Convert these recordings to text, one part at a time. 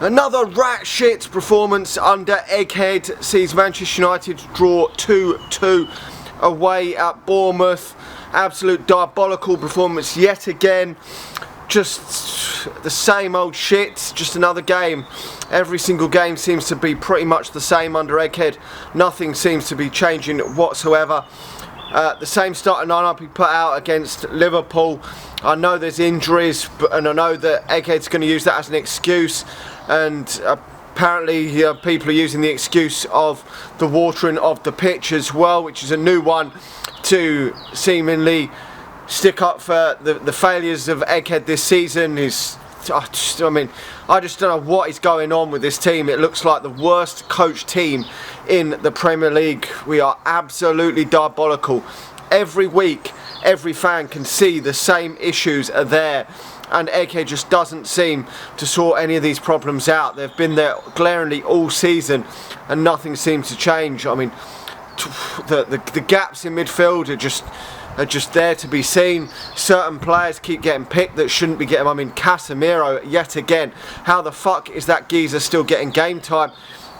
Another rat shit performance under Egghead sees Manchester United draw 2-2 away at Bournemouth. Absolute diabolical performance yet again. Just the same old shit, just another game. Every single game seems to be pretty much the same under Egghead. Nothing seems to be changing whatsoever. The same starting lineup he put out against Liverpool. I know there's injuries, and I know that Egghead's going to use that as an excuse, and apparently people are using the excuse of the watering of the pitch as well, which is a new one to seemingly stick up for the failures of Egghead this season. I just don't know what is going on with this team. It looks like the worst coached team in the Premier League. We are absolutely diabolical. Every week, every fan can see the same issues are there, and Egghead just doesn't seem to sort any of these problems out. They've been there glaringly all season, and nothing seems to change. I mean, the gaps in midfield are just there to be seen. Certain players keep getting picked that shouldn't be getting. I mean, Casemiro yet again. How the fuck is that geezer still getting game time?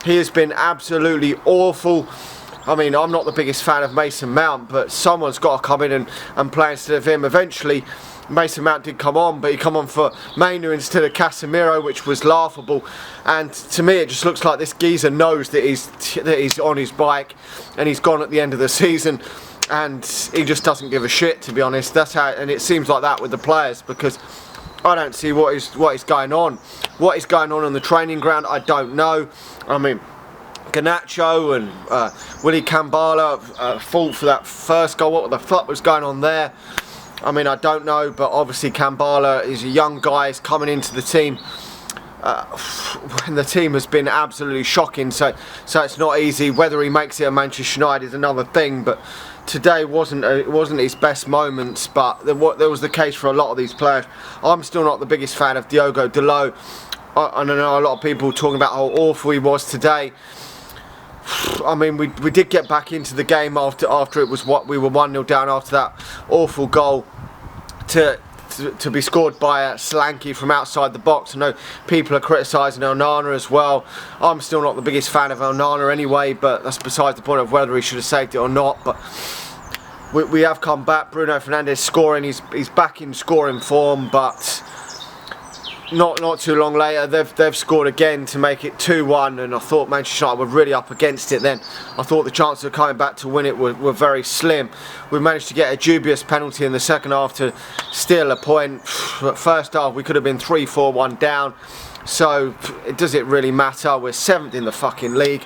He has been absolutely awful. I mean, I'm not the biggest fan of Mason Mount, but someone's got to come in and play instead of him. Eventually, Mason Mount did come on, but he come on for Mainu instead of Casemiro, which was laughable. And to me, it just looks like this geezer knows that he's on his bike and he's gone at the end of the season. And he just doesn't give a shit, to be honest. That's how, and it seems like that with the players, because I don't see what is going on. What is going on the training ground, I don't know. I mean, Garnacho and Willy Kambala fought for that first goal. What the fuck was going on there? I mean, I don't know, but obviously Kambala is a young guy, is coming into the team. When the team has been absolutely shocking, so it's not easy. Whether he makes it at Manchester United is another thing, but today wasn't his best moments, but there was the case for a lot of these players. I'm still not the biggest fan of Diogo Dalot. I know a lot of people talking about how awful he was today. I mean, we did get back into the game after it was what we were 1-0 down after that awful goal to be scored by Solanke from outside the box. I know people are criticising Onana as well. I'm still not the biggest fan of Onana anyway, but that's besides the point of whether he should have saved it or not. But we have come back. Bruno Fernandes scoring. He's back in scoring form, but not too long later they've scored again to make it 2-1, and I thought Manchester United were really up against it then. I thought the chances of coming back to win it were very slim. We managed to get a dubious penalty in the second half to steal a point. First half we could have been 3-4-1 down, so does it really matter? We're 7th in the fucking league.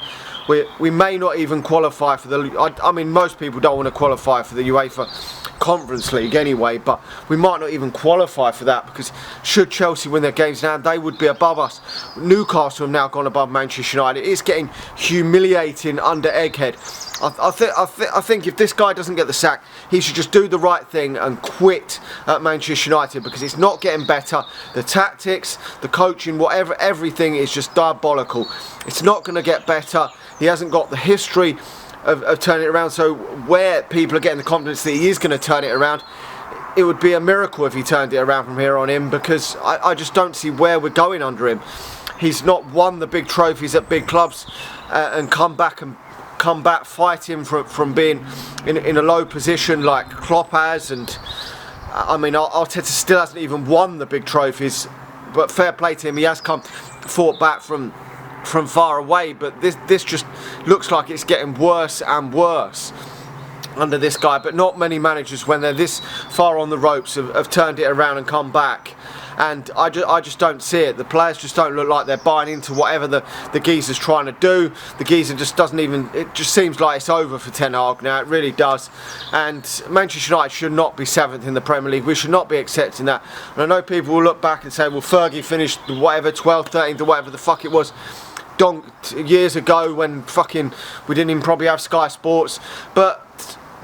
We may not even qualify for the... I mean, most people don't want to qualify for the UEFA Conference League anyway, but we might not even qualify for that, because should Chelsea win their games now, they would be above us. Newcastle have now gone above Manchester United. It's getting humiliating under Egghead. I think if this guy doesn't get the sack, he should just do the right thing and quit at Manchester United, because it's not getting better. The tactics, the coaching, whatever, everything is just diabolical. It's not going to get better. He hasn't got the history of turning it around, so where people are getting the confidence that he is going to turn it around, it would be a miracle if he turned it around from here on in, because I just don't see where we're going under him. He's not won the big trophies at big clubs and come back fighting from being in a low position like Klopp has, and I mean, Arteta still hasn't even won the big trophies, but fair play to him, he has fought back from far away, but this just looks like it's getting worse and worse under this guy. But not many managers, when they're this far on the ropes, have turned it around and come back, and I just don't see it. The players just don't look like they're buying into whatever the geezer's trying to do. The geezer just doesn't even, it just seems like it's over for Ten Hag now, it really does. And Manchester United should not be 7th in the Premier League. We should not be accepting that. And I know people will look back and say, well, Fergie finished whatever 12th, 13th, or whatever the fuck it was years ago when fucking we didn't even probably have Sky Sports. But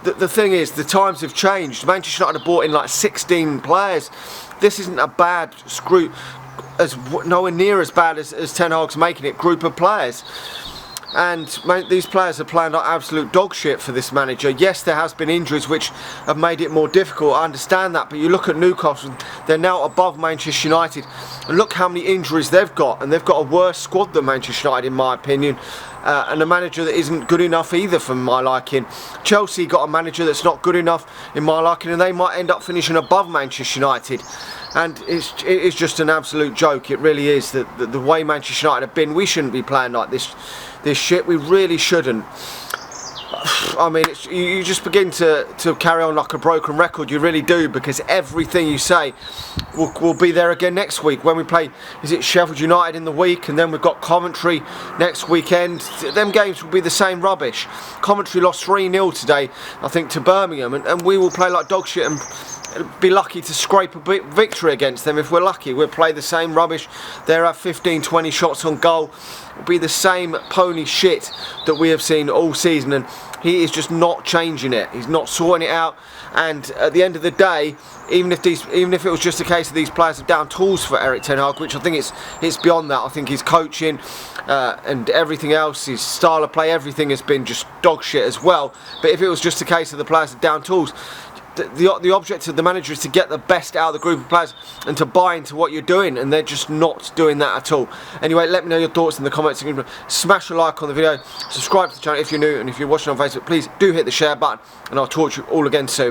the thing is, the times have changed. Manchester United have brought in like 16 players. This isn't a bad nowhere near as bad as Ten Hag's making it, group of players. and mate, these players are playing like absolute dog shit for this manager. Yes, there has been injuries which have made it more difficult, I understand that, but you look at Newcastle, they're now above Manchester United, and look how many injuries they've got, and they've got a worse squad than Manchester United in my opinion, and a manager that isn't good enough either for my liking. Chelsea got a manager that's not good enough in my liking, and they might end up finishing above Manchester United. And it is just an absolute joke. It really is. The way Manchester United have been, we shouldn't be playing like this shit. We really shouldn't. I mean, you just begin to carry on like a broken record. You really do, because everything you say will be there again next week when we play. Is it Sheffield United in the week, and then we've got Coventry next weekend. Them games will be the same rubbish. Coventry lost 3-0 today, I think, to Birmingham, and we will play like dog shit and be lucky to scrape a victory against them. If we're lucky, we'll play the same rubbish. They'll have 15-20 shots on goal. It'll be the same pony shit that we have seen all season, and he is just not changing it. He's not sorting it out. And at the end of the day, even if it was just a case of these players are down tools for Erik ten Hag, which I think it's beyond that. I think his coaching and everything else, his style of play, everything has been just dog shit as well. But if it was just a case of the players are down tools, the object of the manager is to get the best out of the group of players and to buy into what you're doing, and they're just not doing that at all. Anyway, let me know your thoughts in the comments. Smash a like on the video, subscribe to the channel if you're new, and if you're watching on Facebook, please do hit the share button, and I'll talk to you all again soon.